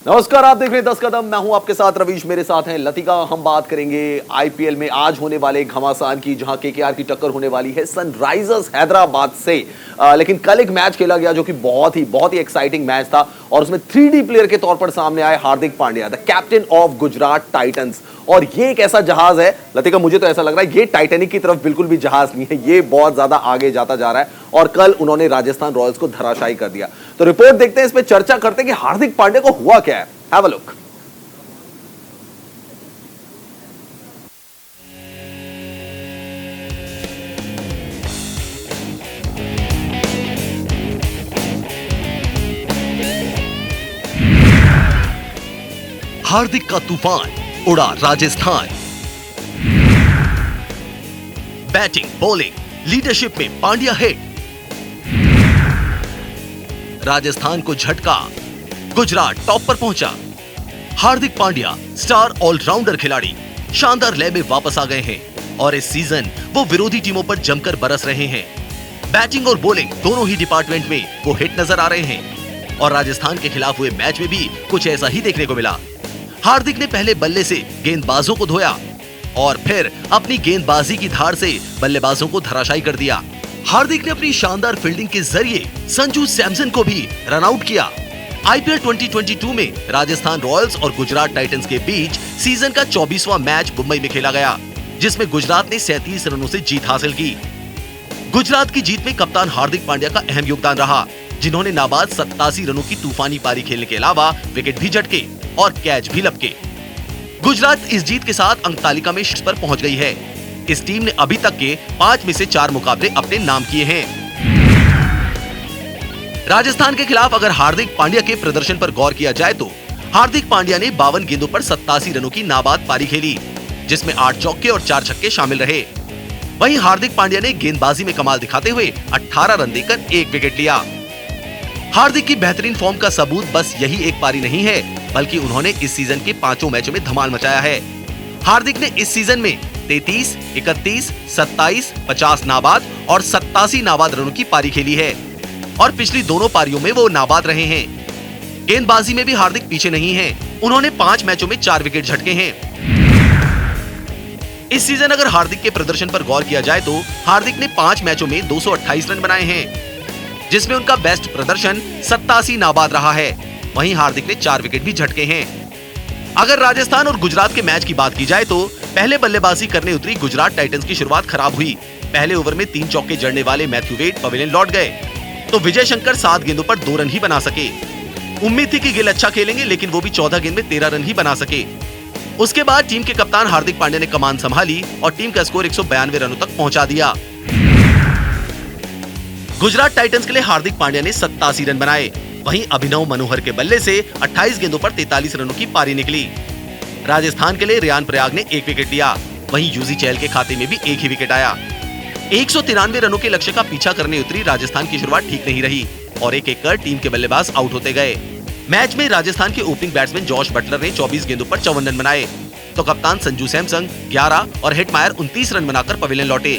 नमस्कार, आप देख रहे हैं 10 कदम। मैं हूं आपके साथ रवीश, मेरे साथ हैं लतिका। हम बात करेंगे आईपीएल में आज होने वाले घमासान की, जहां केकेआर की टक्कर होने वाली है सनराइजर्स हैदराबाद से। लेकिन कल एक मैच खेला गया जो कि बहुत ही एक्साइटिंग मैच था और उसमें 3D प्लेयर के तौर पर सामने आए Hardik Pandya, the captain of Gujarat Titans. और ये एक ऐसा जहाज है लतिका, मुझे तो ऐसा लग रहा है ये टाइटैनिक की तरफ बिल्कुल भी जहाज नहीं है, ये बहुत ज्यादा आगे जाता जा रहा है और कल उन्होंने राजस्थान रॉयल्स को धराशायी कर दिया। तो रिपोर्ट देखते हैं, इस पर चर्चा करते हैं कि हार्दिक पांड्या को हुआ क्या है। Have a look. हार्दिक का तूफान उड़ा राजस्थान। बैटिंग, बॉलिंग, लीडरशिप में पांड्या हिट। राजस्थान को झटका, गुजरात टॉप पर पहुंचा। हार्दिक पांड्या स्टार ऑलराउंडर खिलाड़ी शानदार लय में वापस आ गए हैं और इस सीजन वो विरोधी टीमों पर जमकर बरस रहे हैं। बैटिंग और बॉलिंग दोनों ही डिपार्टमेंट में वो हिट नजर आ रहे हैं और राजस्थान के खिलाफ हुए मैच में भी कुछ ऐसा ही देखने को मिला। हार्दिक ने पहले बल्ले से गेंदबाजों को धोया और फिर अपनी गेंदबाजी की धार से बल्लेबाजों को धराशायी कर दिया। हार्दिक ने अपनी शानदार फील्डिंग के जरिए संजू सैमसन को भी रन आउट किया। आईपीएल 2022 में राजस्थान रॉयल्स और गुजरात टाइटंस के बीच सीजन का 24वां मैच मुंबई में खेला गया, जिसमें गुजरात ने 37 रनों से जीत हासिल की। गुजरात की जीत में कप्तान हार्दिक पांड्या का अहम योगदान रहा, जिन्होंने नाबाद 87 रनों की तूफानी पारी खेलने के अलावा विकेट भी झटके और कैच भी लपके। गुजरात इस जीत के साथ अंक तालिका में शीर्ष पर पहुंच गई है। इस टीम ने अभी तक के 5 में से 4 मुकाबले अपने नाम किए हैं। राजस्थान के खिलाफ अगर हार्दिक पांड्या के प्रदर्शन पर गौर किया जाए तो हार्दिक पांड्या ने 52 गेंदों पर 87 रनों की नाबाद पारी खेली, जिसमें 8 चौके और 4 छक्के शामिल रहे। वहीं हार्दिक पांड्या ने गेंदबाजी में कमाल दिखाते हुए 18 रन देकर 1 विकेट लिया। हार्दिक की बेहतरीन फॉर्म का सबूत बस यही एक पारी नहीं है, बल्कि उन्होंने इस सीजन के 5 मैचों में धमाल मचाया है। हार्दिक ने इस सीजन में 33, 31, 27, 50 नाबाद और 87 नाबाद रनों की पारी खेली है और पिछली दोनों पारियों में वो नाबाद रहे हैं। गेंदबाजी में भी हार्दिक पीछे नहीं हैं। उन्होंने 5 मैचों में 4 विकेट झटके हैं। इस सीजन अगर हार्दिक के प्रदर्शन पर गौर किया जाए तो हार्दिक ने 5 मैचों में 228 रन बनाए हैं, जिसमें उनका बेस्ट प्रदर्शन 87 नाबाद रहा है। वहीं हार्दिक ने 4 विकेट भी झटके हैं। अगर राजस्थान और गुजरात के मैच की बात की जाए तो पहले बल्लेबाजी करने उतरी गुजरात टाइटंस की शुरुआत खराब हुई। पहले ओवर में 3 चौके जड़ने वाले मैथ्यू वेड पवेलियन लौट गए तो विजय शंकर 7 गेंदों पर 2 रन ही बना सके। उम्मीद थी कि गिल अच्छा खेलेंगे, लेकिन वो भी 14 गेंद में 13 रन ही बना सके। उसके बाद टीम के कप्तान हार्दिक पांड्या ने कमान संभाली और टीम का स्कोर 192 रनों तक पहुंचा दिया। गुजरात टाइटंस के लिए हार्दिक पांड्या ने 87 रन बनाए। वहीं अभिनव मनोहर के बल्ले से 28 गेंदों पर 43 रनों की पारी निकली। राजस्थान के लिए रियान प्रयाग ने 1 विकेट लिया। वहीं यूजी चहल के खाते में भी 1 ही विकेट आया। 193 रनों के लक्ष्य का पीछा करने उतरी राजस्थान की शुरुआत ठीक नहीं रही और एक कर टीम के बल्लेबाज आउट होते गए। मैच में राजस्थान के ओपनिंग बैट्समैन जॉश बटलर ने 24 गेंदों पर 54 रन बनाए तो कप्तान संजू सैमसन 11 और हिटमायर 29 रन बनाकर पवेलियन लौटे।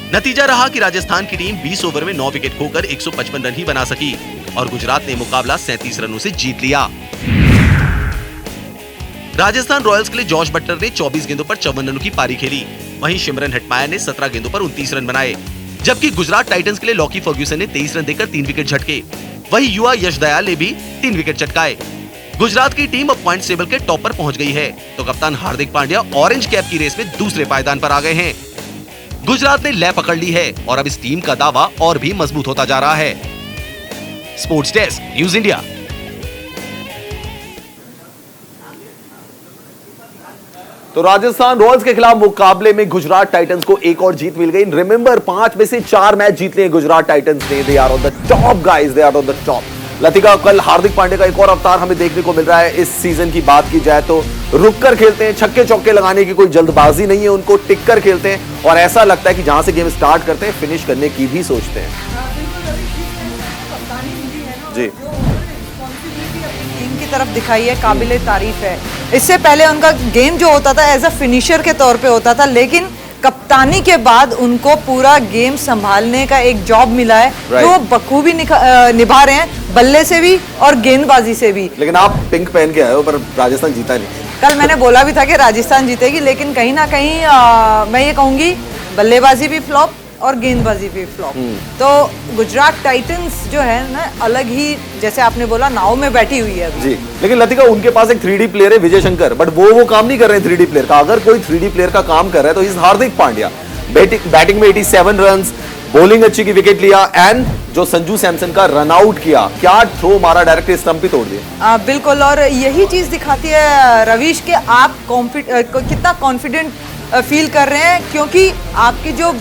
नतीजा रहा कि राजस्थान की टीम 20 ओवर में 9 विकेट खोकर 155 रन ही बना सकी और गुजरात ने मुकाबला 37 रनों से जीत लिया। राजस्थान रॉयल्स के लिए जॉश बटलर ने 24 गेंदों पर 54 रनों की पारी खेली। वहीं सिमरन हेटमायर ने 17 गेंदों पर 29 रन बनाए, जबकि गुजरात टाइटंस के लिए लॉकी फर्ग्यूसन ने 23 रन देकर 3 विकेट झटके। वहीं युवा यश दयाल ने भी 3 विकेट चटकाए। गुजरात की टीम अब पॉइंट्स टेबल के टॉप पर पहुंच गई है तो कप्तान हार्दिक पांड्या ऑरेंज कैप की रेस में दूसरे पायदान पर आ गए हैं। गुजरात ने लय पकड़ ली है और अब इस टीम का दावा और भी मजबूत होता जा रहा है। Sports desk, news India. तो राजस्थान रॉयल्स के खिलाफ मुकाबले में गुजरात टाइटंस को एक और जीत मिल गई। रिमेंबर 5 में से 4 मैच जीत लिए गुजरात टाइटंस ने। They are on the top guys, they are on the top. Latika, कल हार्दिक पांड्या का एक और अवतार हमें देखने को मिल रहा है। इस सीजन की बात की जाए तो रुककर खेलते हैं, छक्के चौके लगाने की कोई जल्दबाजी नहीं है, उनको टिक कर खेलते हैं और ऐसा लगता है कि जहां से गेम स्टार्ट करते हैं फिनिश करने की भी सोचते हैं। जी, टीम की तरफ दिखाई है, काबिले तारीफ है। इससे पहले उनका गेम जो होता था एज अ फिनिशर के तौर पे होता था, लेकिन कप्तानी के बाद उनको पूरा गेम संभालने का एक जॉब मिला है जो बखूबी निभा रहे हैं। बल्ले से भी और गेंदबाजी से भी। लेकिन आप पिंक पहन के आए हो, पर राजस्थान जीता नहीं। कल मैंने बोला भी था कि राजस्थान जीतेगी, लेकिन कहीं ना कहीं मैं ये कहूंगी बल्लेबाजी भी फ्लॉप और गेंदबाजी भी फ्लॉप। तो गुजरात टाइटंस जो है ना, अलग ही, जैसे आपने बोला, नाव में बैठी हुई है जी। लेकिन लतिका, उनके पास एक 3D प्लेयर है विजय शंकर, बट वो काम नहीं कर रहे हैं 3D प्लेयर का। अगर कोई 3D प्लेयर का काम कर रहा है तो इस हार्दिक पांड्या। बैटिंग में 87 रन्स, बॉलिंग अच्छी की विकेट लिया, एंड जो संजू सैमसन का रन आउट किया, क्या थ्रो मारा, डायरेक्ट स्टंप ही तोड़ दिया। बिल्कुल, और यही चीज दिखाती है रवीश के आप कितना कॉन्फिडेंट फील कर रहे हैं, क्योंकि आपके जो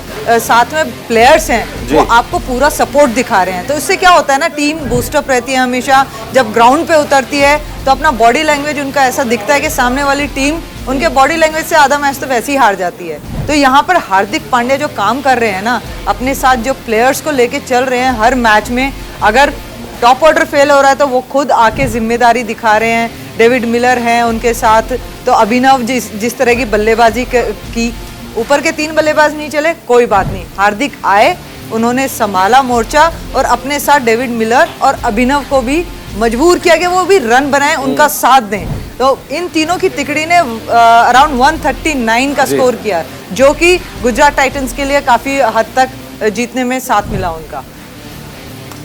साथ में प्लेयर्स हैं वो आपको पूरा सपोर्ट दिखा रहे हैं। तो इससे क्या होता है ना, टीम बूस्टअप रहती है हमेशा। जब ग्राउंड पे उतरती है तो अपना बॉडी लैंग्वेज उनका ऐसा दिखता है कि सामने वाली टीम उनके बॉडी लैंग्वेज से आधा मैच तो वैसे ही हार जाती है। तो यहाँ पर हार्दिक पांड्या जो काम कर रहे हैं ना, अपने साथ जो प्लेयर्स को लेके चल रहे हैं हर मैच में, अगर टॉप ऑर्डर फेल हो रहा है तो वो खुद आके जिम्मेदारी दिखा रहे हैं। डेविड मिलर हैं उनके साथ, तो अभिनव जिस तरह की बल्लेबाजी की, ऊपर के 3 बल्लेबाज नहीं चले, कोई बात नहीं, हार्दिक आए, उन्होंने संभाला मोर्चा और अपने साथ डेविड मिलर और अभिनव को भी मजबूर किया कि वो भी रन बनाएं, उनका साथ दें। तो इन तीनों की तिकड़ी ने अराउंड 139 का स्कोर किया, जो कि गुजरात टाइटंस के लिए काफी हद तक जीतने में साथ मिला उनका।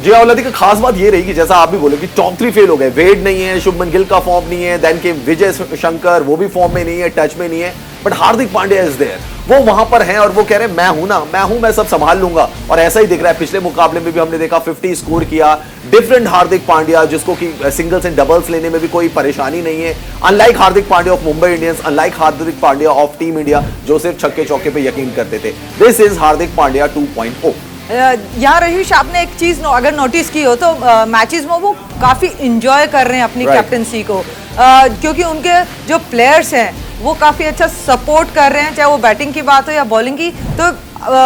जी हाँ, लतिका, खास बात ये रही कि जैसा आप भी बोले कि टॉप 3 फेल हो गए। वेड नहीं है, शुभमन गिल का फॉर्म नहीं है, देन के विजय शंकर, वो भी फॉर्म में नहीं है, टच में नहीं है, but Hardik Pandya is there. वो वहां पर हैं और वो कह रहे हैं मैं हूं ना, मैं सब संभाल लूंगा। और ऐसा ही दिख रहा है, पिछले मुकाबले में भी हमने देखा 50 स्कोर किया। डिफरेंट हार्दिक पांड्या, जिसको कि सिंगल्स एंड डबल्स लेने में भी कोई परेशानी नहीं है। Unlike Hardik Pandya of Mumbai Indians, unlike Hardik Pandya of team India, जो सिर्फ छक्के चौके पे यकीन करते थे। This is Hardik Pandya 2.0। यहाँ रहीश, आपने एक चीज अगर नोटिस की हो तो मैचेस में वो काफी इंजॉय कर रहे हैं अपनी कैप्टनसी को, क्योंकि उनके जो प्लेयर्स हैं वो काफी अच्छा सपोर्ट कर रहे हैं, चाहे वो बैटिंग की बात हो या बॉलिंग की। तो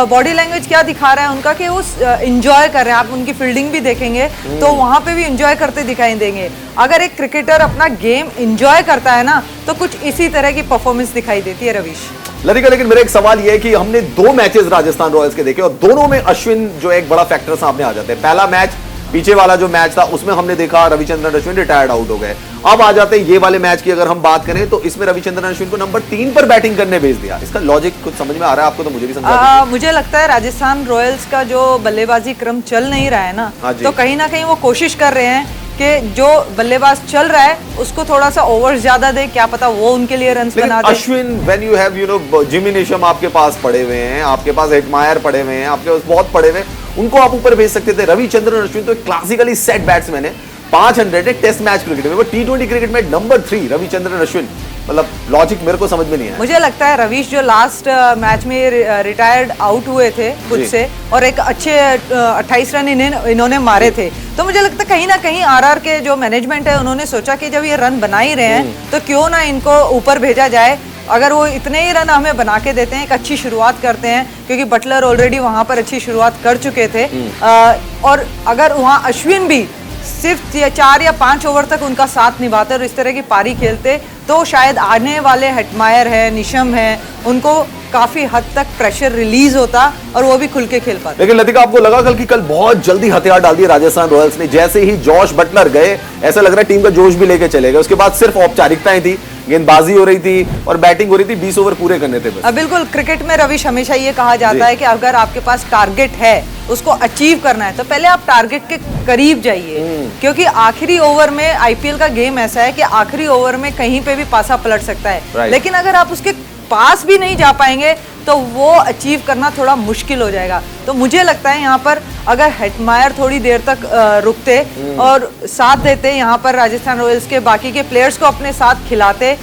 बॉडी लैंग्वेज क्या दिखा रहा है उनका कि वो इंजॉय कर रहे हैं। आप उनकी फील्डिंग भी देखेंगे तो वहां पे भी इंजॉय करते दिखाई देंगे। अगर एक क्रिकेटर अपना गेम इंजॉय करता है ना, तो कुछ इसी तरह की परफॉर्मेंस दिखाई देती है रवीश। लतिका, लेकिन मेरा एक सवाल यह है कि हमने 2 मैचेस राजस्थान रॉयल्स के देखे और दोनों में अश्विन जो एक बड़ा फैक्टर सामने आ जाते हैं। पहला मैच, पीछे वाला जो मैच था, उसमें हमने देखा रविचंद्रन अश्विन रिटायर्ड आउट हो गए। अब आ जाते हैं ये वाले मैच की अगर हम बात करें तो इसमें रविचंद्रन अश्विन को नंबर 3 पर बैटिंग करने भेज दिया। इसका लॉजिक कुछ समझ में आ रहा है आपको? तो मुझे भी समझा। मुझे लगता है राजस्थान रॉयल्स का जो बल्लेबाजी क्रम चल नहीं रहा है ना, तो कहीं ना कहीं वो कोशिश कर रहे हैं कि जो बल्लेबाज चल रहा है उसको थोड़ा सा ओवर्स ज्यादा दे, क्या पता वो उनके लिए रन्स बना दे। Ashwin, when you have Jimmy Neesham आपके पास पड़े हुए हैं, आपके पास हेटमायर पड़े हुए हैं, आपके पास बहुत पड़े हुए हैं, उनको आप ऊपर भेज सकते थे। रविचंद्रन अश्विन तो क्लासिकली सेट बैट्समैन है, 500 है टेस्ट मैच क्रिकेट में, वो T20 क्रिकेट में नंबर 3 रविचंद्रन अश्विन। मतलब लॉजिक मेरे को समझ में नहीं आया। मुझे लगता है रवीश जो लास्ट मैच में रिटायर्ड आउट हुए थे खुद से, और एक अच्छे 28 रन इन्होंने मारे थे, तो मुझे लगता है कहीं ना कहीं आरआर के जो मैनेजमेंट है उन्होंने सोचा कि जब ये रन बना ही रहे हैं तो क्यों ना इनको ऊपर भेजा जाए। अगर वो इतने ही रन हमें बना के देते हैं, एक अच्छी शुरुआत करते हैं, क्योंकि बटलर ऑलरेडी वहां पर अच्छी शुरुआत कर चुके थे, और अगर वहां अश्विन भी सिर्फ 4 या 5 ओवर तक उनका साथ निभाते और इस तरह की पारी खेलते, तो शायद आने वाले हेटमायर है, निशम है, उनको काफी हद तक प्रेशर रिलीज होता और वो भी खुल के खेल पाते। लेकिन लतिका, आपको लगा कल बहुत जल्दी हथियार डाल दिए राजस्थान रॉयल्स ने? जैसे ही जॉश बटलर गए, ऐसा लग रहा है टीम का जोश भी लेके चले गए। उसके बाद सिर्फ औपचारिकताएं थी, गेंदबाजी हो रही थी और बैटिंग हो रही थी, 20 ओवर पूरे करने थे बस। बिल्कुल, क्रिकेट में रवीश हमेशा ये कहा जाता है कि अगर आपके पास टारगेट है, उसको अचीव करना है, तो पहले आप टारगेट के करीब जाइए, क्योंकि आखिरी ओवर में आईपीएल का गेम ऐसा है कि आखिरी ओवर में कहीं पे भी पासा पलट सकता है। लेकिन अगर आप उसके पास भी नहीं जा पाएंगे तो वो अचीव करना थोड़ा मुश्किल हो जाएगा। तो मुझे लगता है यहाँ पर अगर हेटमायर थोड़ी देर तक रुकते और साथ देते, यहाँ पर राजस्थान रॉयल्स के बाकी के प्लेयर्स को अपने साथ खिलाते,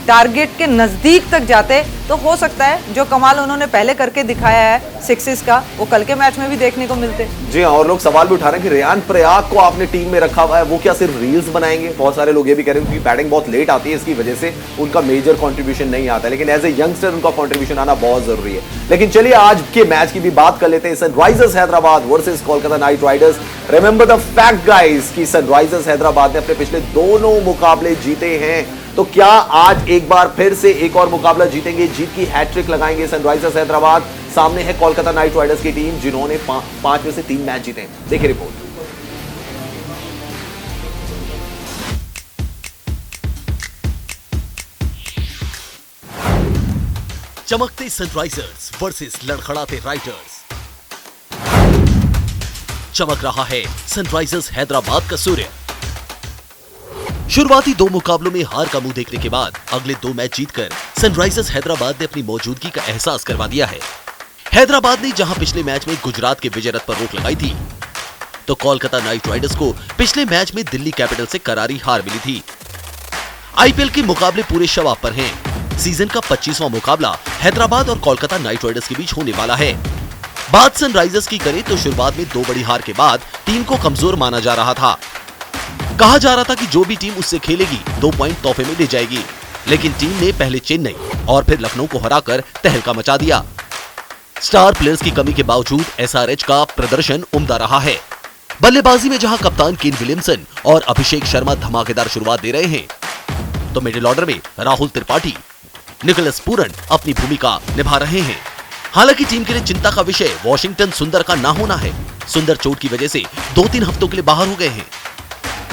टारगेट के नजदीक तक जाते, तो हो सकता है जो कमाल उन्होंने पहले करके दिखाया है सिक्सेस का, वो कल के मैच में भी देखने को मिलते। जी हाँ, और लोग सवाल भी उठा रहे हैं कि रेयान प्रयाग को आपने टीम में रखा हुआ है, वो क्या सिर्फ रील्स बनाएंगे? बहुत सारे लोग ये भी कह रहे हैं कि बैटिंग बहुत लेट आती है, इसकी वजह से उनका मेजर कंट्रीब्यूशन नहीं आता, लेकिन एज ए यंगस्टर उनका कंट्रीब्यूशन आना बहुत जरूरी है। लेकिन चलिए आज के मैच की भी बात कर लेते हैं, Sunrisers Hyderabad versus Kolkata Knight Riders. Remember the fact guys कि सनराइजर्स हैदराबाद ने अपने पिछले दोनों मुकाबले जीते हैं, तो क्या आज एक बार फिर से एक और मुकाबला जीतेंगे, जीत की हैट्रिक लगाएंगे सनराइजर्स हैदराबाद? सामने है कोलकाता नाइट राइडर्स की टीम, जिन्होंने 5 में से 3 मैच जीते हैं। देखिए रिपोर्ट। चमकते सनराइजर्स वर्सेस लड़खड़ाते राइडर्स। चमक रहा है सनराइजर्स हैदराबाद का सूर्य। शुरुआती 2 मुकाबलों में हार का मुंह देखने के बाद अगले 2 मैच जीतकर सनराइजर्स हैदराबाद ने अपनी मौजूदगी का एहसास करवा दिया है। हैदराबाद ने जहां पिछले मैच में गुजरात के विजय रथ पर रोक लगाई थी, तो कोलकाता नाइट राइडर्स को पिछले मैच में दिल्ली कैपिटल से करारी हार मिली थी। आईपीएल के मुकाबले पूरे शवाब पर हैं। सीजन का 25वां मुकाबला हैदराबाद और कोलकाता नाइट राइडर्स के बीच होने वाला है। बात सनराइजर्स की करें तो शुरुआत में 2 बड़ी हार के बाद टीम को कमजोर माना जा रहा था। कहा जा रहा था कि जो भी टीम उससे खेलेगी 2 पॉइंट तोहफे में ले जाएगी, लेकिन टीम ने पहले चेन्नई और फिर लखनऊ को हराकर तहलका मचा दिया। स्टार प्लेयर्स की कमी के बावजूद एसआरएच का प्रदर्शन उम्दा रहा है। बल्लेबाजी में जहां कप्तान केन विलियमसन और अभिषेक शर्मा धमाकेदार शुरुआत दे रहे हैं, तो मिडिल ऑर्डर में राहुल त्रिपाठी, निकोलस पूरन अपनी भूमिका निभा रहे हैं। हालांकि टीम के लिए चिंता का विषय वॉशिंगटन सुंदर का ना होना है। सुंदर चोट की वजह से 2-3 हफ्तों के लिए बाहर हो गए हैं।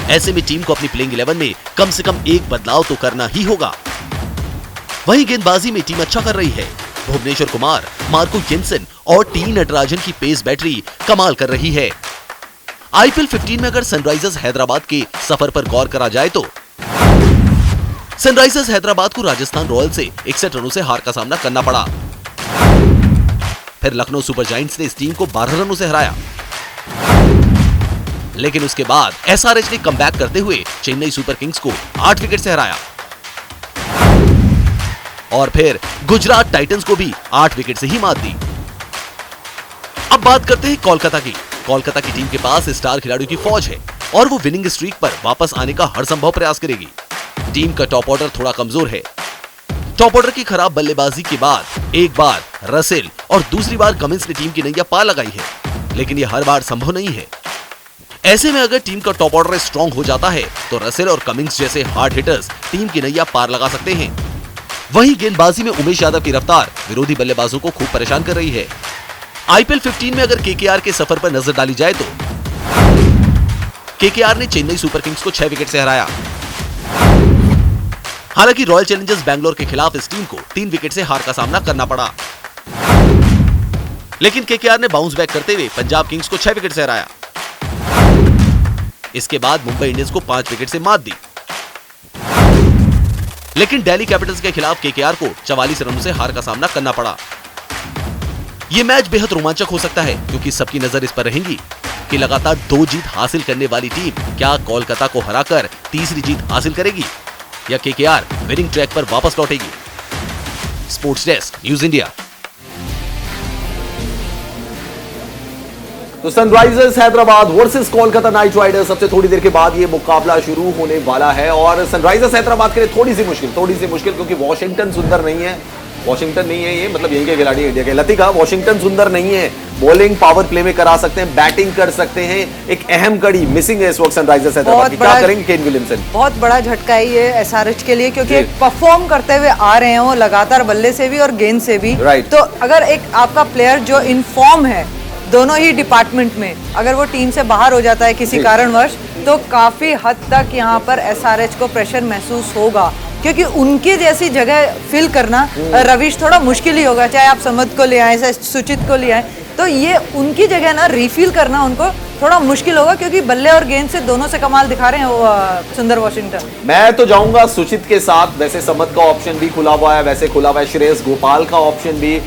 ऐसे में टीम को अपनी प्लेइंग 11 में कम से कम एक बदलाव तो करना ही होगा। वहीं गेंदबाजी में टीम अच्छा कर रही है। भुवनेश्वर कुमार, मार्को जेनसन और टी नटराजन की पेस बैटरी कमाल कर रही है। आईपीएल 15 में अगर सनराइजर्स हैदराबाद के सफर पर गौर करा जाए तो सनराइजर्स हैदराबाद को राजस्थान रॉयल्स से 61 रनों से हार का सामना करना पड़ा। फिर लखनऊ सुपर जायंट्स ने इस टीम को 12 रनों से हराया। लेकिन उसके बाद एसआरएच ने कमबैक करते हुए चेन्नई सुपर किंग्स को 8 विकेट से हराया और फिर गुजरात टाइटंस को भी 8 विकेट से ही मात दी। अब बात करते हैं कोलकाता की। कोलकाता की टीम के पास स्टार खिलाड़ियों की फौज है और वो विनिंग स्ट्रीक पर वापस आने का हर संभव प्रयास करेगी। टीम का टॉप ऑर्डर थोड़ा कमजोर है। टॉप ऑर्डर की खराब बल्लेबाजी के बाद एक बार रसेल और दूसरी बार कमिंस ने टीम की नैया पार लगाई है, लेकिन यह हर बार संभव नहीं है। ऐसे में अगर टीम का टॉप ऑर्डर स्ट्रॉन्ग हो जाता है तो रसेल और कमिंस जैसे हार्ड हिटर्स टीम की नैया पार लगा सकते हैं। वहीं गेंदबाजी में उमेश यादव की रफ्तार विरोधी बल्लेबाजों को खूब परेशान कर रही है। आईपीएल 15 में अगर केकेआर के सफर पर नजर डाली जाए तो केकेआर ने चेन्नई सुपर किंग्स को 6 विकेट से हराया। हालांकि रॉयल चैलेंजर्स बैंगलोर के खिलाफ इस टीम को 3 विकेट से हार का सामना करना पड़ा, लेकिन केकेआर ने बाउंस बैक करते हुए पंजाब किंग्स को 6 विकेट से हराया। इसके बाद मुंबई इंडियंस को 5 विकेट से मात दी, लेकिन दिल्ली कैपिटल्स के खिलाफ केकेआर को 44 रनों से हार का सामना करना पड़ा। यह मैच बेहद रोमांचक हो सकता है, क्योंकि सबकी नजर इस पर रहेगी कि लगातार 2 जीत हासिल करने वाली टीम क्या कोलकाता को हराकर तीसरी जीत हासिल करेगी या केकेआर विनिंग ट्रैक पर वापस लौटेगी। Sports desk, news India. तो Sunrisers Hyderabad versus Kolkata Knight Riders, सबसे थोड़ी देर के बाद ये मुकाबला शुरू होने वाला है और सनराइजर्स हैदराबाद के लिए थोड़ी सी मुश्किल क्योंकि वॉशिंगटन सुंदर नहीं है। वॉशिंगटन नहीं है ये, मतलब यहीं के खिलाड़ी इंडिया के। लतिका, वॉशिंगटन सुंदर नहीं है। बॉलिंग पावर प्ले में करा सकते हैं, बैटिंग कर सकते हैं। एक अहम कड़ी मिसिंग है इस वक्त सनराइजर्स हैदराबाद की। क्या करेंगे केन विलियमसन? बहुत बड़ा झटका है ये एसआरएच के लिए, क्योंकि परफॉर्म करते हुए आ रहे हैं वो लगातार बल्ले से भी और गेंद से भी। Right. तो अगर एक आपका प्लेयर जो इन फॉर्म है दोनों ही डिपार्टमेंट में, अगर वो टीम से बाहर हो जाता है किसी कारणवश, तो काफी हद तक यहाँ पर एसआरएच को प्रेशर महसूस होगा, क्योंकि उनकी जैसी जगह फिल करना रवीश थोड़ा मुश्किल ही होगा। चाहे आप समद को ले आए, चाहे सुचित को ले आए, तो ये उनकी जगह ना रिफिल करना उनको थोड़ा मुश्किल होगा, क्योंकि बल्ले और गेंद से दोनों से कमाल दिखा रहे हैं सुंदर वॉशिंगटन। मैं तो जाऊंगा सुचित के साथ। वैसे समद का ऑप्शन भी खुला हुआ है, वैसे खुला हुआ है श्रेयस गोपाल का ऑप्शन भी।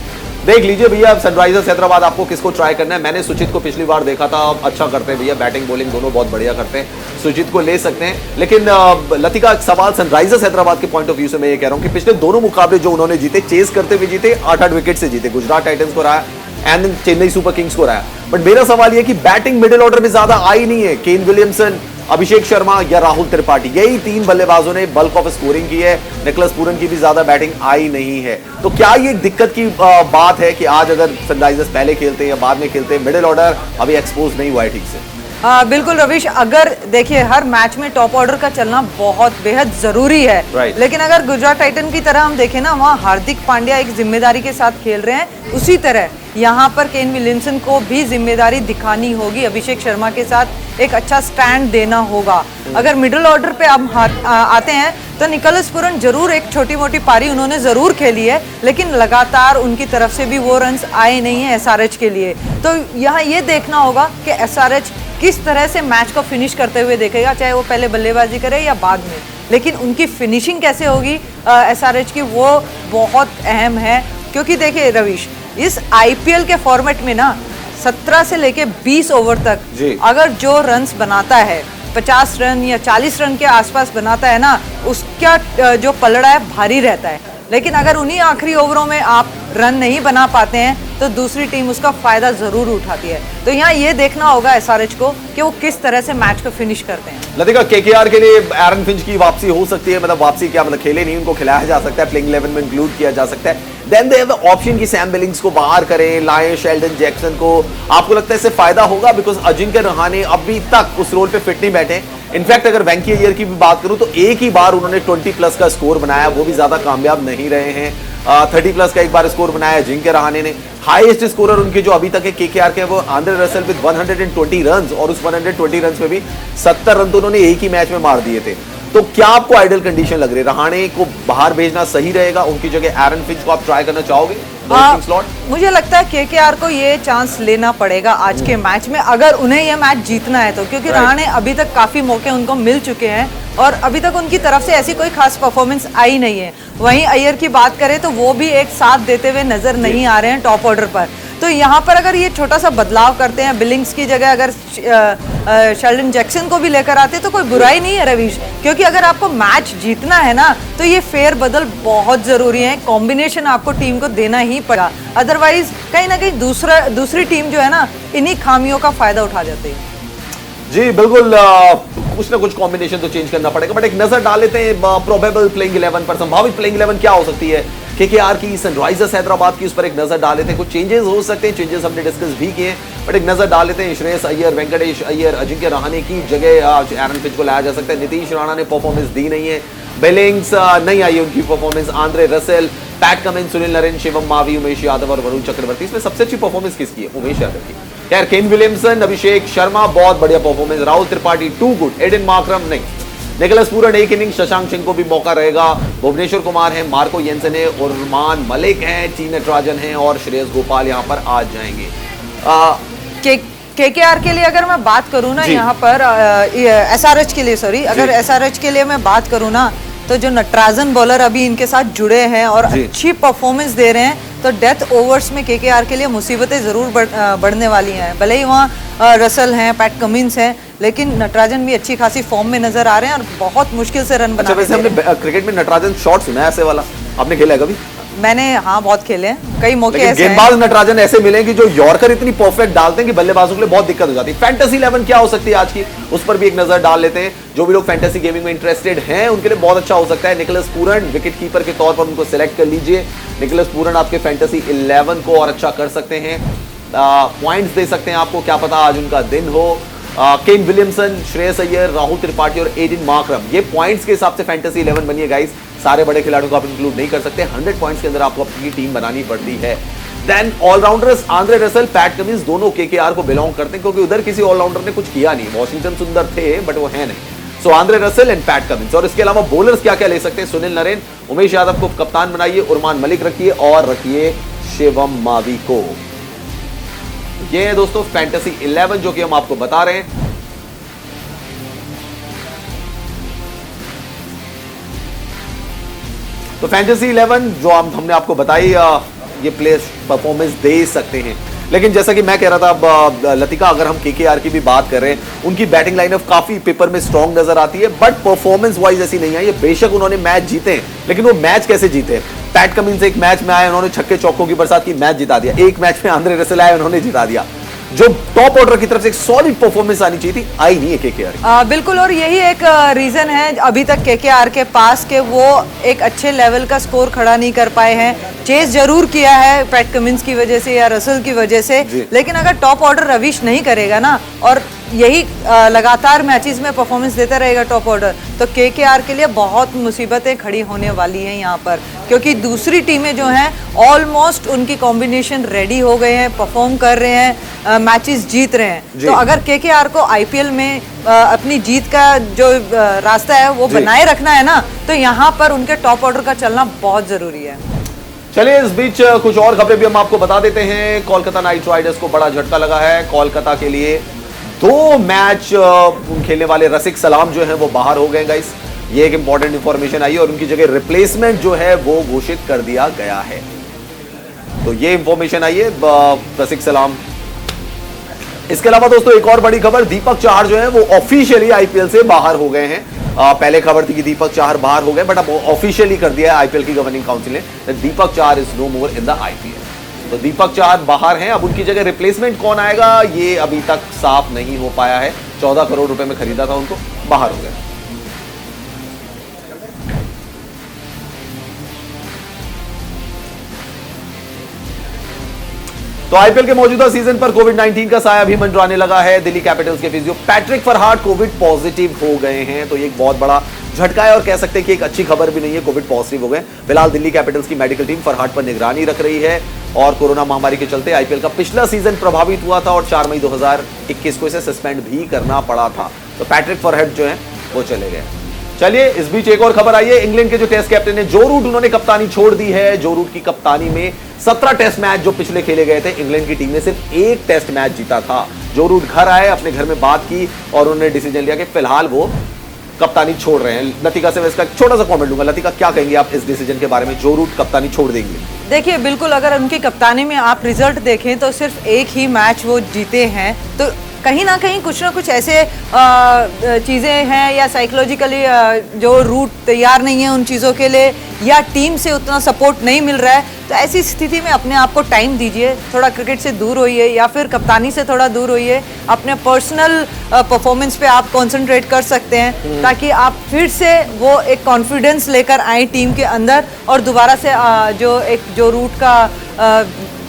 देख लीजिए भैया, सनराइजर्स हैदराबाद आपको किसको ट्राई करना है। मैंने सुचित को पिछली बार देखा था, अच्छा करते हैं भैया, बैटिंग बॉलिंग दोनों बहुत बढ़िया करते हैं। सुचित को ले सकते हैं। लेकिन लतिका, एक सवाल सनराइजर्स हैदराबाद के पॉइंट ऑफ व्यू से मैं ये कह रहा हूं कि पिछले दोनों मुकाबले जो उन्होंने जीते, चेस करते हुए जीते, 8-8 विकेट से जीते। गुजरात टाइटंस को रहा एंड चेन्नई सुपर किंग्स को रहा। बट मेरा सवाल यह कि बैटिंग मिडिल ऑर्डर में ज्यादा आई नहीं है। केन विलियमसन, अभिषेक शर्मा या राहुल त्रिपाठी, यही 3 बल्लेबाजों ने बल्क ऑफ स्कोरिंग की है। निकोलस पूरन की भी ज्यादा बैटिंग आई नहीं है। तो क्या ये दिक्कत की बात है कि आज अगर सनराइजर्स पहले खेलते हैं या बाद में खेलते हैं, मिडिल ऑर्डर अभी एक्सपोज नहीं हुआ है ठीक से? बिल्कुल रविश, अगर देखिए हर मैच में टॉप ऑर्डर का चलना बहुत बेहद जरूरी है। Right. लेकिन अगर गुजरात टाइटन की तरह हम देखें ना, वहाँ हार्दिक पांड्या एक जिम्मेदारी के साथ खेल रहे हैं, उसी तरह यहाँ पर केन विलियमसन को भी जिम्मेदारी दिखानी होगी। अभिषेक शर्मा के साथ एक अच्छा स्टैंड देना होगा। अगर मिडिल ऑर्डर पे अब आते हैं तो निकोलस पूरन जरूर एक छोटी मोटी पारी उन्होंने जरूर खेली है, लेकिन लगातार उनकी तरफ से भी वो रन्स आए नहीं है एसआरएच के लिए। तो यहाँ ये देखना होगा कि एसआरएच किस तरह से मैच को फिनिश करते हुए देखेगा, चाहे वो पहले बल्लेबाजी करे या बाद में, लेकिन उनकी फिनिशिंग कैसे होगी एसआरएच की, वो बहुत अहम है। क्योंकि देखिए रविश, इस आईपीएल के फॉर्मेट में ना 17 से लेके 20 ओवर तक अगर जो रन्स बनाता है 50 रन या 40 रन के आसपास बनाता है ना, उसका जो पलड़ा है भारी रहता है। लेकिन अगर उन्हीं आखिरी ओवरों में आप रन नहीं बना पाते हैं तो दूसरी टीम उसका फायदा जरूर उठाती है। तो यहाँ ये देखना होगा एसआरएच को कि वो किस तरह से मैच को फिनिश करते हैं। लतिका, केकेआर के लिए एरन फिंच की वापसी हो सकती है, मतलब वापसी क्या, मतलब खेले नहीं, उनको खिलाया जा सकता है, प्लेइंग 11 में इंक्लूड किया जा सकता है। Then they have the option कि सैम बिलिंग्स को बाहर करें, लाएं शेल्डन जैक्सन को। आपको लगता है इससे फायदा होगा? बिकॉज अजिंक्य रहाणे अभी तक उस रोल पे फिट नहीं बैठे। इनफैक्ट अगर वेंकी अय्यर की भी बात करूं तो एक ही बार उन्होंने 20+ का स्कोर बनाया, वो भी ज्यादा कामयाब नहीं रहे हैं। 30+ का एक बार स्कोर बनाया अजिंक्य रहाणे ने। हाईएस्ट स्कोरर उनके जो अभी तक है केकेआर के, वो आंद्रे रसेल विद 120 रन्स, और उस 120 रन्स में भी 70 रन तो उन्होंने एक ही मैच में मार दिए थे। तो क्या आपको आइडियल कंडीशन लग रही है? रहाणे को बाहर भेजना सही रहेगा, उनकी जगह एरन फिंच को आप ट्राई करना चाहोगे स्लॉट? मुझे लगता है केकेआर को ये चांस लेना पड़ेगा आज के मैच में, अगर उन्हें ये मैच जीतना है तो। क्योंकि रहाणे अभी तक काफी मौके उनको मिल चुके हैं और अभी तक उनकी तरफ से ऐसी कोई खास परफॉर्मेंस आई नहीं है। वहीं अय्यर की बात करें तो वो भी एक साथ देते हुए नजर नहीं आ रहे हैं टॉप ऑर्डर पर। तो यहाँ पर अगर ये छोटा सा बदलाव करते हैं, बिलिंग्स की जगह अगर शेल्डन जैक्सन को भी लेकर आते हैं तो कोई बुराई नहीं है रवीश। क्योंकि अगर आपको मैच जीतना है ना तो ये फेर बदल बहुत जरूरी है, कॉम्बिनेशन आपको टीम को देना ही पड़ा। अदरवाइज कहीं ना कहीं दूसरी टीम जो है ना, इन्हीं खामियों का फायदा उठा जाती है। जी बिल्कुल, कुछ ना कुछ कॉम्बिनेशन तो चेंज करना पड़ेगा। बट एक नजर डाल लेते हैं प्रोबेबल प्लेइंग 11 पर, संभावित प्लेइंग 11 क्या हो सकती है केकेआर की, सनराइजर्स हैदराबाद की, उस पर एक नजर डाल लेते हैं। कुछ चेंजेस हो सकते हैं, चेंजेस हमने डिस्कस भी किए, बट एक नजर डाल लेते हैं। श्रेयस अय्यर, वेंकटेश अय्यर, अजिंक्य रहाणे की जगह आज एरन फिंच को लाया जा सकता है। नीतीश राणा ने परफॉर्मेंस दी नहीं है, बिलिंग्स नहीं आई उनकी performance. Andre Russell, Pat Cummins, Sunil Narine, Shivam Mavi, Umesh Yadav और वरुण चक्रवर्ती। इसमें सबसे अच्छी परफॉर्मेंस किसकी है? उमेश यादव की। यार केन विलियमसन, अभिषेक शर्मा बहुत बढ़िया performance, Rahul Tripathi too good, Aiden Markram नहीं, निकोलस पूरन एक इनिंग, शशांक सिंह को भी मौका रहेगा, भुवनेश्वर कुमार है, मार्को येंसन है, उर्मान मलिक हैं, टी नटराजन हैं और श्रेयस गोपाल यहाँ पर आ जाएंगे। केकेआर के लिए अगर मैं बात करूँ ना, यहाँ पर एसआरएच के लिए, सॉरी, अगर एसआरएच के लिए मैं बात करूँ ना, तो जो नटराजन बॉलर अभी इनके साथ जुड़े हैं और अच्छी परफॉर्मेंस दे रहे हैं, तो डेथ ओवर्स में केकेआर के लिए मुसीबतें जरूर बढ़ने वाली हैं। भले ही वहाँ रसल हैं, पैट कमिंस हैं, लेकिन नटराजन भी अच्छी खासी फॉर्म में नजर आ रहे हैं और बहुत मुश्किल से रन बना रहे हैं। वैसे हमने क्रिकेट में नटराजन शॉट सुना है ऐसे वाला, आपने खेला है कभी? मैंने हाँ बहुत खेले हैं, कई मौके ऐसे हैं। गेंदबाज नटराजन ऐसे मिले कि जो यॉर्कर इतनी परफेक्ट डालते हैं कि बल्लेबाजों के लिए बहुत दिक्कत हो जाती है। फैंटेसी 11 क्या हो सकती है आज की, उस पर भी एक नजर डाल लेते हैं। जो भी लोग फैंटेसी गेमिंग में इंटरेस्टेड हैं उनके लिए बहुत अच्छा हो सकता है। निकोलस पूरन विकेट कीपर के तौर पर उनको सिलेक्ट कर लीजिए। निकोलस पूरन आपके फैंटेसी 11 को और अच्छा कर सकते हैं, पॉइंट्स दे सकते हैं आपको, क्या पता आज उनका दिन हो। केन विलियमसन, श्रेयस अय्यर, राहुल त्रिपाठी और एडन मार्करम, ये पॉइंट्स के हिसाब से फैंटेसी 11 बनिए गाइस। सारे बड़े खिलाड़ियों को आप इंक्लूड नहीं कर सकते, 100 पॉइंट्स के अंदर आपको अपनी टीम बनानी पड़ती है। Then allrounders, Andre Russell, Pat Cummins, दोनों केकेआर को बिलोंग करते हैं, क्योंकि उधर किसी ऑलराउंडर ने कुछ किया नहीं। वॉशिंगटन सुंदर थे बट वो है नहीं। So Andre Russell and Pat Cummins. और इसके अलावा बॉलर्स क्या क्या ले सकते हैं? सुनील नरेन, उमेश यादव को कप्तान बनाइए, उर्मान मलिक रखिए और रखिए शिवम मावी को। ये है दोस्तों फैंटेसी 11 जो कि हम आपको बता रहे हैं। तो फैंटेसी 11 जो हमने आपको बताई, ये प्लेयर्स परफॉर्मेंस दे सकते हैं। लेकिन जैसा कि मैं कह रहा था लतिका, अगर हम केकेआर की भी बात कर रहे हैं, उनकी बैटिंग लाइनअप काफी पेपर में स्ट्रांग नजर आती है, बट परफॉर्मेंस वाइज ऐसी नहीं आई है। बेशक उन्होंने मैच जीते हैं, लेकिन वो मैच कैसे जीते? पैट कमिंस एक मैच में आए, उन्होंने छक्के चौकों की बरसात की, मैच जिता दिया। एक मैच में आंद्रे रसेल आए, उन्होंने जिता दिया। जो टॉप ऑर्डर की तरफ से एक सॉलिड परफॉर्मेंस आनी चाहिए थी, आई नहीं है केकेआर। बिल्कुल, और यही एक रीजन है अभी तक केकेआर के पास के वो एक अच्छे लेवल का स्कोर खड़ा नहीं कर पाए हैं। चेस जरूर किया है पैट कमिंस की वजह से या रसल की वजह से, लेकिन अगर टॉप ऑर्डर रविश नहीं करेगा ना, और यही लगातार मैचेस में परफॉर्मेंस देता रहेगा टॉप ऑर्डर, तो केकेआर के लिए बहुत मुसीबतें खड़ी होने वाली हैं यहाँ पर, क्योंकि दूसरी टीमें जो हैं ऑलमोस्ट उनकी कॉम्बिनेशन रेडी हो गए हैं, परफॉर्म कर रहे हैं, मैचेस जीत रहे हैं। तो अगर केकेआर को आईपीएल में अपनी जीत का जो रास्ता है वो बनाए रखना है ना, तो यहाँ पर उनके टॉप ऑर्डर का चलना बहुत जरूरी है। चलिए इस बीच कुछ और खबरें भी हम आपको बता देते हैं। कोलकाता नाइट राइडर्स को बड़ा झटका लगा है। कोलकाता के लिए 2 मैच खेलने वाले रसिक सलाम जो है वो बाहर हो गए गाइस। ये एक इंपॉर्टेंट इंफॉर्मेशन आई है और उनकी जगह रिप्लेसमेंट जो है वो घोषित कर दिया गया है। तो ये इंफॉर्मेशन आई है रसिक सलाम। इसके अलावा दोस्तों एक और बड़ी खबर, दीपक चाहर जो है वो ऑफिशियली आईपीएल से बाहर हो गए हैं। पहले खबर थी कि दीपक चाहर बाहर हो गए, बट अब ऑफिशियली कर दिया है आईपीएल की गवर्निंग काउंसिल ने, Deepak Chahar is no more in the IPL. तो दीपक चाहर बाहर हैं। अब उनकी जगह रिप्लेसमेंट कौन आएगा ये अभी तक साफ नहीं हो पाया है। 14 करोड़ रुपए में खरीदा था उनको, बाहर हो गए। तो आईपीएल के मौजूदा सीजन पर कोविड-19 का साया भी मंडराने लगा है। दिल्ली कैपिटल्स के फिजियो पैट्रिक फरहाट कोविड पॉजिटिव हो गए हैं। तो ये एक बहुत बड़ा झटका है और कह सकते हैं कि एक अच्छी खबर भी नहीं है, कोविड पॉजिटिव हो गए। फिलहाल दिल्ली कैपिटल्स की मेडिकल टीम फरहाट पर निगरानी रख रही है और कोरोना महामारी के चलते आईपीएल का पिछला सीजन प्रभावित हुआ था और 4 मई 2021 को इसे सस्पेंड भी करना पड़ा था। तो पैट्रिक फरहाट जो है वो चले गए। चलिए इस बीच एक और खबर आई है। इंग्लैंड के जो टेस्ट कैप्टन है जो रूट, उन्होंने कप्तानी छोड़ दी है। जो रूट की कप्तानी में 17 टेस्ट मैच जो पिछले खेले गए थे, इंग्लैंड की टीम ने सिर्फ 1 टेस्ट मैच जीता था। जो रूट घर आए, अपने घर में बात की और उन्होंने डिसीजन लिया कि फिलहाल वो कप्तानी छोड़ रहे हैं। लतिका से मैं इसका छोटा सा कमेंट लूंगा। लतिका, क्या कहेंगे आप इस डिसीजन के बारे में, जो रूट कप्तानी छोड़ देंगे? देखिए बिल्कुल, अगर उनकी कप्तानी में आप रिजल्ट देखें तो सिर्फ एक ही मैच वो जीते हैं। तो कहीं ना कहीं कुछ ना कुछ ऐसे चीज़ें हैं या साइकोलॉजिकली जो रूट तैयार नहीं है उन चीज़ों के लिए, या टीम से उतना सपोर्ट नहीं मिल रहा है। तो ऐसी स्थिति में अपने आप को टाइम दीजिए, थोड़ा क्रिकेट से दूर होइए या फिर कप्तानी से थोड़ा दूर होइए। अपने पर्सनल परफॉर्मेंस पे आप कंसंट्रेट कर सकते हैं ताकि आप फिर से वो एक कॉन्फिडेंस लेकर आए टीम के अंदर और दोबारा से जो रूट का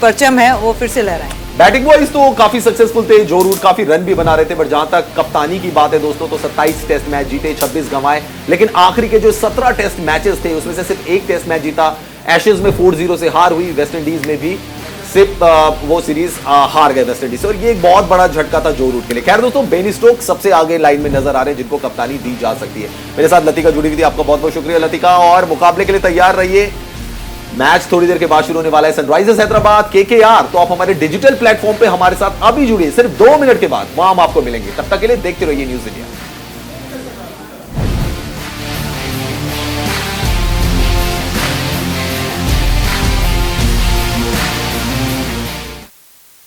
परचम है वो फिर से लहराएं। बैटिंग वाइज तो काफी सक्सेसफुल थे, जो रूट काफी रन भी बना रहे थे, बट जहां तक कप्तानी की बात है दोस्तों, तो 27 टेस्ट मैच जीते, 26 गंवाए, लेकिन आखिरी के जो 17 टेस्ट मैचेस थे उसमें से सिर्फ 1 टेस्ट मैच जीता। एशेज में 4-0 से हार हुई, वेस्ट इंडीज में भी सिर्फ वो सीरीज हार गए वेस्ट इंडीज से, और ये एक बहुत बड़ा झटका था जो रूट के लिए। खैर दोस्तों, बेन स्टोक्स सबसे आगे लाइन में नजर आ रहे हैं जिनको कप्तानी दी जा सकती है। मेरे साथ लतिका जुड़ी हुई थी, आपका बहुत बहुत शुक्रिया लतिका, और मुकाबले के लिए तैयार रहिए। मैच थोड़ी देर के बाद शुरू होने वाला है, सनराइजर्स हैदराबाद केकेआर। तो आप हमारे डिजिटल प्लेटफॉर्म पे हमारे साथ अभी जुड़िए, सिर्फ 2 मिनट के बाद वहां हम आपको मिलेंगे। तब तक के लिए देखते रहिए न्यूज़ इंडिया।